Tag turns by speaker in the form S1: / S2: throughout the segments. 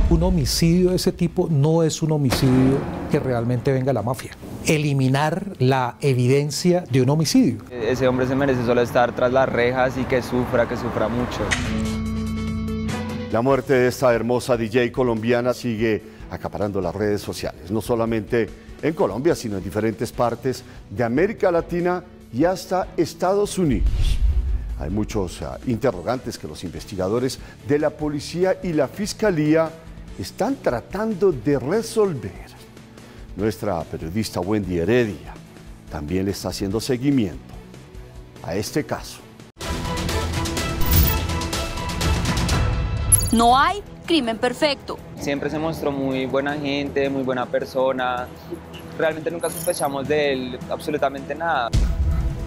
S1: Un homicidio de ese tipo no es un homicidio que realmente venga de la mafia. Eliminar la evidencia de un homicidio.
S2: Ese hombre se merece solo estar tras las rejas y que sufra mucho.
S3: La muerte de esta hermosa DJ colombiana sigue acaparando las redes sociales, no solamente en Colombia, sino en diferentes partes de América Latina y hasta Estados Unidos. Hay muchos interrogantes que los investigadores de la policía y la fiscalía están tratando de resolver. Nuestra periodista Wendy Heredia también le está haciendo seguimiento a este caso.
S4: No hay crimen perfecto.
S2: Siempre se mostró muy buena gente, muy buena persona. Realmente nunca sospechamos de él absolutamente nada.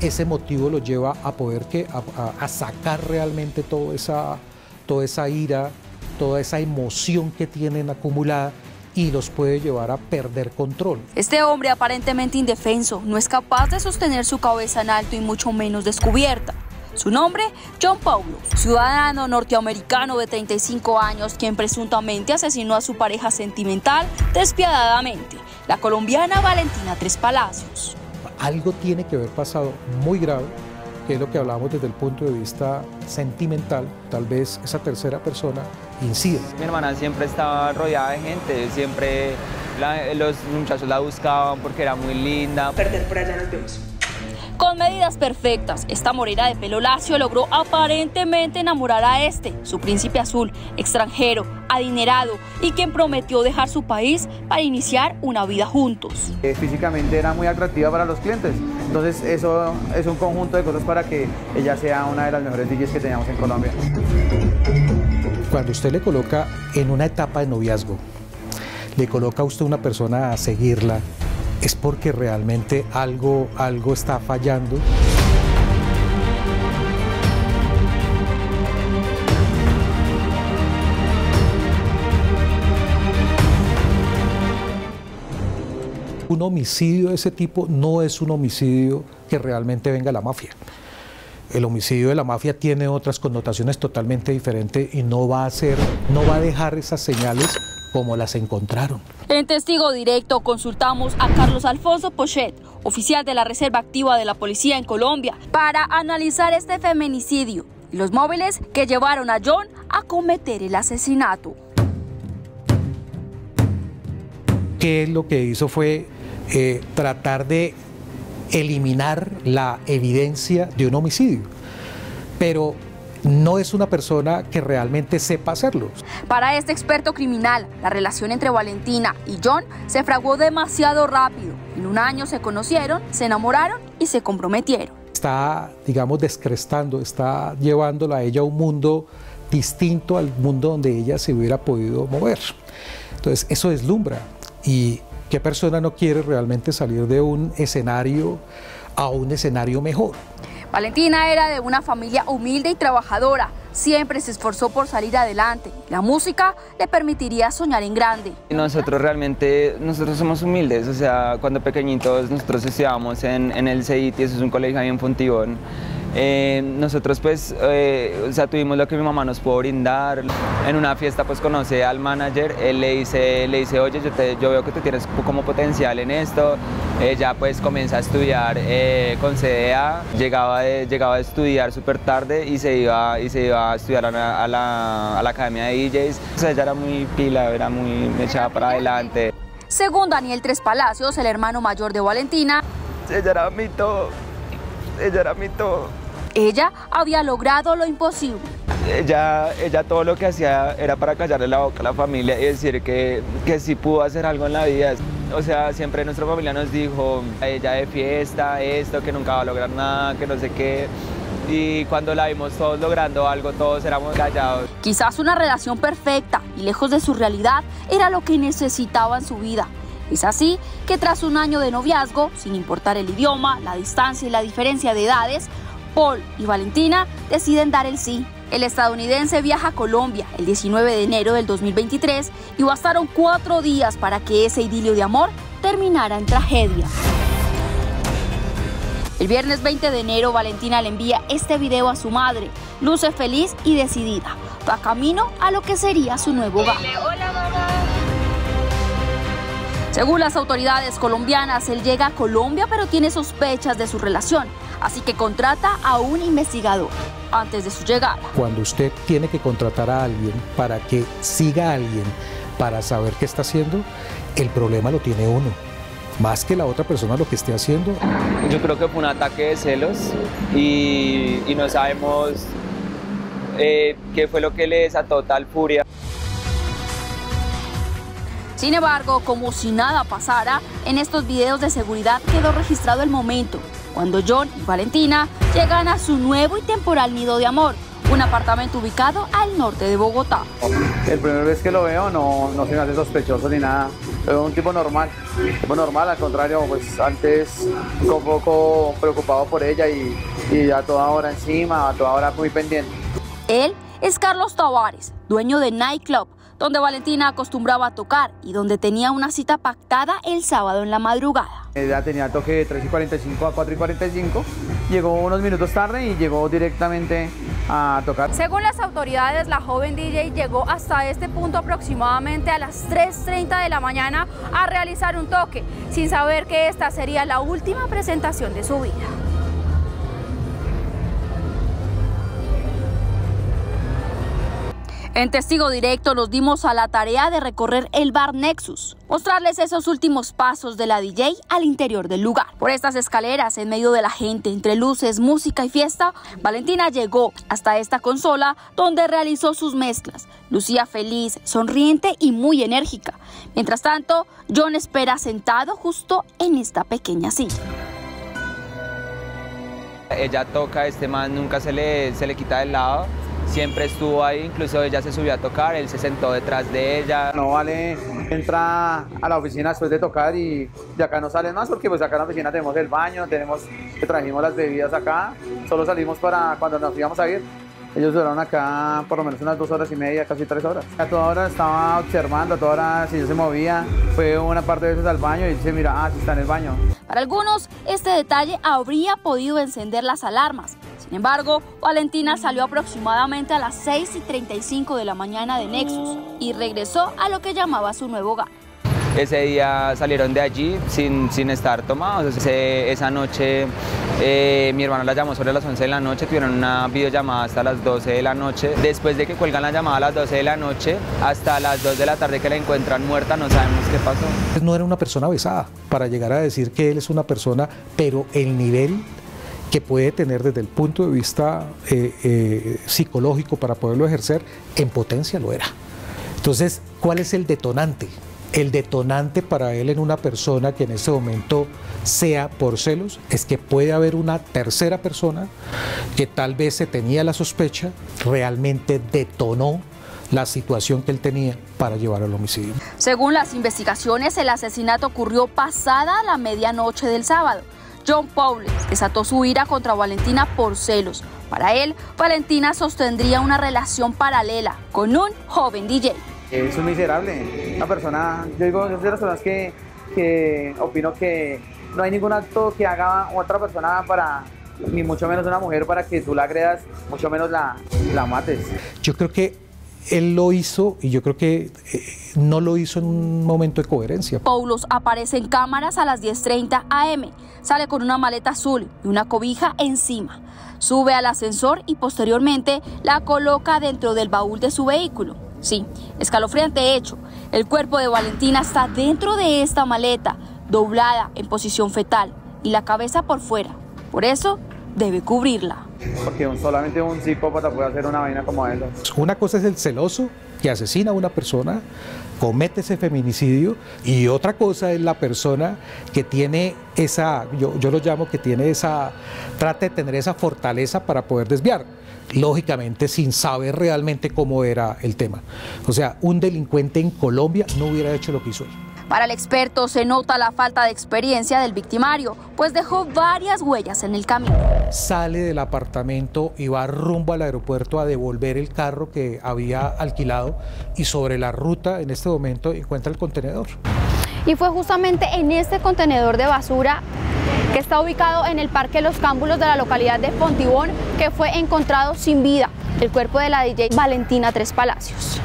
S1: Ese motivo lo lleva a poder a sacar realmente toda esa ira, toda esa emoción que tienen acumulada y los puede llevar a perder control.
S4: Este hombre aparentemente indefenso no es capaz de sostener su cabeza en alto y mucho menos descubierta. Su nombre, John Paulo, ciudadano norteamericano de 35 años, quien presuntamente asesinó a su pareja sentimental despiadadamente, la colombiana Valentina Tres Palacios.
S1: Algo tiene que haber pasado muy grave, que es lo que hablábamos desde el punto de vista sentimental. Tal vez esa tercera persona incide.
S2: Mi hermana siempre estaba rodeada de gente, siempre los muchachos la buscaban porque era muy linda.
S5: Perder por allá, nos vemos.
S4: Con medidas perfectas, esta morena de pelo lacio logró aparentemente enamorar a su príncipe azul, extranjero, adinerado y quien prometió dejar su país para iniciar una vida juntos.
S6: Físicamente era muy atractiva para los clientes, entonces eso es un conjunto de cosas para que ella sea una de las mejores DJs que teníamos en Colombia.
S1: Cuando usted le coloca en una etapa de noviazgo, le coloca a usted una persona a seguirla, es porque realmente algo está fallando. Un homicidio de ese tipo no es un homicidio que realmente venga de la mafia. El homicidio de la mafia tiene otras connotaciones totalmente diferentes y no va a dejar esas señales como las encontraron.
S4: En testigo directo consultamos a Carlos Alfonso Pochet, oficial de la Reserva Activa de la Policía en Colombia, para analizar este feminicidio y los móviles que llevaron a John a cometer el asesinato.
S1: ¿Qué es lo que hizo? Fue tratar de eliminar la evidencia de un homicidio, pero no es una persona que realmente sepa hacerlo.
S4: Para este experto criminal, la relación entre Valentina y John se fraguó demasiado rápido. En un año se conocieron, se enamoraron y se comprometieron.
S1: Está, digamos, descrestando, está llevándola a ella a un mundo distinto al mundo donde ella se hubiera podido mover. Entonces, eso deslumbra. ¿Y qué persona no quiere realmente salir de un escenario a un escenario mejor?
S4: Valentina era de una familia humilde y trabajadora. Siempre se esforzó por salir adelante. La música le permitiría soñar en grande.
S2: Nosotros somos humildes, o sea, cuando pequeñitos nosotros estudiábamos en el CEIT, eso es un colegio bien Fontibón. Nosotros pues, tuvimos lo que mi mamá nos pudo brindar. En una fiesta pues conocí al manager, él le dice, oye, yo veo que tú tienes como potencial en esto. Ella pues comienza a estudiar con CDA, llegaba a estudiar súper tarde y se iba a estudiar a la academia de DJs. O sea, ella era muy pila, era muy echada para adelante.
S4: Según Daniel Tres Palacios, el hermano mayor de Valentina,
S2: ella era mi todo.
S4: Ella había logrado lo imposible.
S2: Ella todo lo que hacía era para callarle la boca a la familia y decir que sí pudo hacer algo en la vida. O sea, siempre nuestra familia nos dijo, ella de fiesta, esto, que nunca va a lograr nada, que no sé qué. Y cuando la vimos todos logrando algo, todos éramos callados.
S4: Quizás una relación perfecta y lejos de su realidad era lo que necesitaba en su vida. Es así que tras un año de noviazgo, sin importar el idioma, la distancia y la diferencia de edades, Paul y Valentina deciden dar el sí. El estadounidense viaja a Colombia el 19 de enero del 2023 y bastaron 4 días para que ese idilio de amor terminara en tragedia. El viernes 20 de enero, Valentina le envía este video a su madre. Luce feliz y decidida. Va camino a lo que sería su nuevo hogar.
S5: Hola, mamá.
S4: Según las autoridades colombianas, él llega a Colombia pero tiene sospechas de su relación, así que contrata a un investigador antes de su llegada.
S1: Cuando usted tiene que contratar a alguien para que siga a alguien para saber qué está haciendo, el problema lo tiene uno, más que la otra persona lo que esté haciendo.
S2: Yo creo que fue un ataque de celos y no sabemos qué fue lo que le desató tal furia.
S4: Sin embargo, como si nada pasara, en estos videos de seguridad quedó registrado el momento cuando John y Valentina llegan a su nuevo y temporal nido de amor, un apartamento ubicado al norte de Bogotá.
S6: El primer vez que lo veo no se me hace sospechoso ni nada. Es un tipo normal, al contrario, pues antes un poco preocupado por ella y a toda hora encima, a toda hora muy pendiente.
S4: Él es Carlos Tavares, dueño de Nightclub, donde Valentina acostumbraba a tocar y donde tenía una cita pactada el sábado en la madrugada.
S6: Ella tenía toque de 3:45 a 4:45, llegó unos minutos tarde y llegó directamente a tocar.
S5: Según las autoridades, la joven DJ llegó hasta este punto aproximadamente a las 3:30 de la mañana a realizar un toque, sin saber que esta sería la última presentación de su vida.
S4: En Testigo Directo nos dimos a la tarea de recorrer el bar Nexus, mostrarles esos últimos pasos de la DJ al interior del lugar. Por estas escaleras, en medio de la gente, entre luces, música y fiesta, Valentina llegó hasta esta consola donde realizó sus mezclas. Lucía feliz, sonriente y muy enérgica. Mientras tanto, John espera sentado justo en esta pequeña silla.
S2: Ella toca, este man nunca se le quita del lado. Siempre estuvo ahí, incluso ella se subió a tocar, él se sentó detrás de ella.
S6: No vale, entra a la oficina después de tocar y de acá no salen más porque pues acá en la oficina tenemos el baño, trajimos las bebidas acá, solo salimos para cuando nos íbamos a ir. Ellos duraron acá por lo menos unas 2 horas y media, casi 3 horas. A toda hora estaba observando, a toda hora si yo se movía, fue una parte de veces al baño y dice, mira, sí está en el baño.
S4: Para algunos, este detalle habría podido encender las alarmas. Sin embargo, Valentina salió aproximadamente a las 6:35 de la mañana de Nexus y regresó a lo que llamaba su nuevo hogar.
S2: Ese día salieron de allí sin estar tomados. Esa noche mi hermano la llamó sobre las 11 de la noche, tuvieron una videollamada hasta las 12 de la noche. Después de que cuelgan la llamada a las 12 de la noche, hasta las 2 de la tarde que la encuentran muerta, no sabemos qué pasó.
S1: No era una persona besada para llegar a decir que él es una persona, pero el nivel que puede tener desde el punto de vista psicológico para poderlo ejercer, en potencia lo era. Entonces, ¿cuál es el detonante? El detonante para él en una persona que en este momento sea por celos es que puede haber una tercera persona que tal vez se tenía la sospecha, realmente detonó la situación que él tenía para llevar al homicidio.
S4: Según las investigaciones, el asesinato ocurrió pasada la medianoche del sábado. John Paules desató su ira contra Valentina por celos. Para él, Valentina sostendría una relación paralela con un joven DJ.
S6: Es un miserable, una persona, yo digo, es de las personas que opino que no hay ningún acto que haga otra persona para, ni mucho menos una mujer, para que tú la agredas, mucho menos la mates.
S1: Yo creo que él lo hizo y yo creo que no lo hizo en un momento de coherencia.
S4: Paulos aparece en cámaras a las 10:30 am, sale con una maleta azul y una cobija encima. Sube al ascensor y posteriormente la coloca dentro del baúl de su vehículo. Sí, escalofriante hecho. El cuerpo de Valentina está dentro de esta maleta, doblada en posición fetal y la cabeza por fuera. Por eso debe cubrirla.
S6: Porque solamente un psicópata puede hacer una vaina como esa.
S1: Una cosa es el celoso que asesina a una persona, comete ese feminicidio, y otra cosa es la persona que tiene esa, yo lo llamo que tiene esa, trata de tener esa fortaleza para poder desviar, lógicamente sin saber realmente cómo era el tema. O sea, un delincuente en Colombia no hubiera hecho lo que hizo él.
S4: Para el experto se nota la falta de experiencia del victimario, pues dejó varias huellas en el camino.
S1: Sale del apartamento y va rumbo al aeropuerto a devolver el carro que había alquilado, y sobre la ruta en este momento encuentra el contenedor.
S5: Y fue justamente en este contenedor de basura que está ubicado en el Parque Los Cámbulos de la localidad de Fontibón que fue encontrado sin vida el cuerpo de la DJ Valentina Tres Palacios.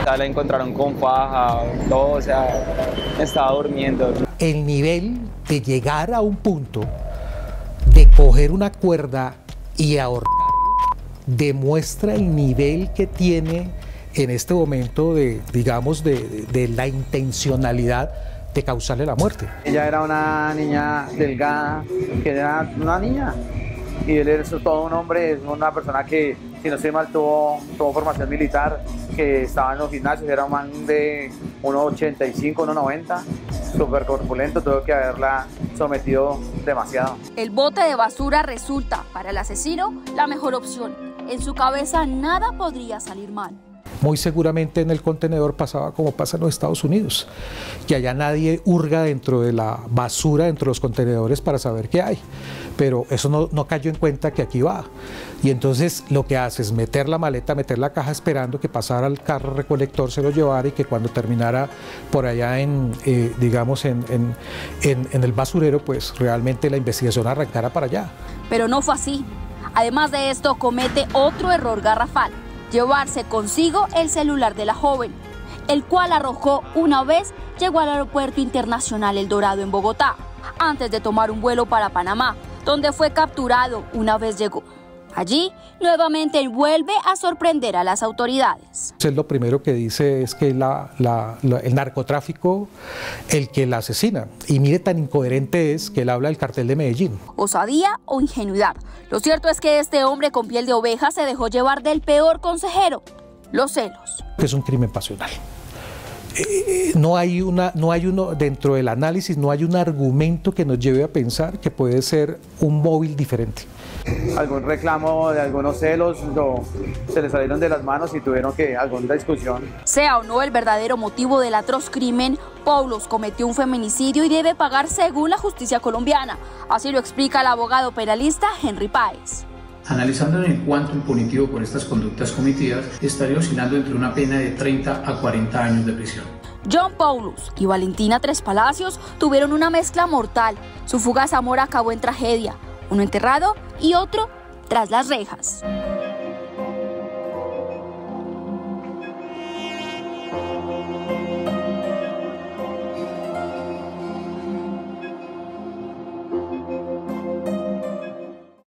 S2: sea, la encontraron con faja, todo, o sea, estaba durmiendo.
S1: El nivel de llegar a un punto de coger una cuerda y ahorcarlo demuestra el nivel que tiene en este momento de, digamos, de la intencionalidad de causarle la muerte.
S6: Ella era una niña delgada, que era una niña, y él es todo un hombre, es una persona que, si no estoy mal, tuvo formación militar, que estaba en los gimnasios, era un man de 1,85, 1,90, súper corpulento, tuvo que haberla sometido demasiado.
S4: El bote de basura resulta, para el asesino, la mejor opción. En su cabeza nada podría salir mal.
S1: Muy seguramente en el contenedor pasaba como pasa en los Estados Unidos, que allá nadie hurga dentro de la basura, dentro de los contenedores para saber qué hay, pero eso no cayó en cuenta que aquí va. Y entonces lo que hace es meter la maleta, meter la caja esperando que pasara el carro recolector, se lo llevara y que cuando terminara por allá digamos en el basurero, pues realmente la investigación arrancara para allá.
S4: Pero no fue así. Además de esto, comete otro error garrafal: llevarse consigo el celular de la joven, el cual arrojó una vez llegó al Aeropuerto Internacional El Dorado en Bogotá, antes de tomar un vuelo para Panamá, donde fue capturado una vez llegó. Allí, nuevamente vuelve a sorprender a las autoridades.
S1: Entonces, lo primero que dice es que el narcotráfico el que la asesina. Y mire tan incoherente es que él habla del cartel de Medellín.
S4: ¿Osadía o ingenuidad? Lo cierto es que este hombre con piel de oveja se dejó llevar del peor consejero: los celos.
S1: Es un crimen pasional. Dentro del análisis no hay un argumento que nos lleve a pensar que puede ser un móvil diferente.
S6: Algún reclamo de algunos celos, se les salieron de las manos y tuvieron alguna discusión.
S4: Sea o no el verdadero motivo del atroz crimen, Paulos cometió un feminicidio y debe pagar según la justicia colombiana. Así lo explica el abogado penalista Henry Páez.
S7: Analizando en el cuántum punitivo por estas conductas cometidas, estaría oscilando entre una pena de 30 a 40 años de prisión.
S4: John Paulos y Valentina Tres Palacios tuvieron una mezcla mortal. Su fugaz amor acabó en tragedia, uno enterrado y otro tras las rejas.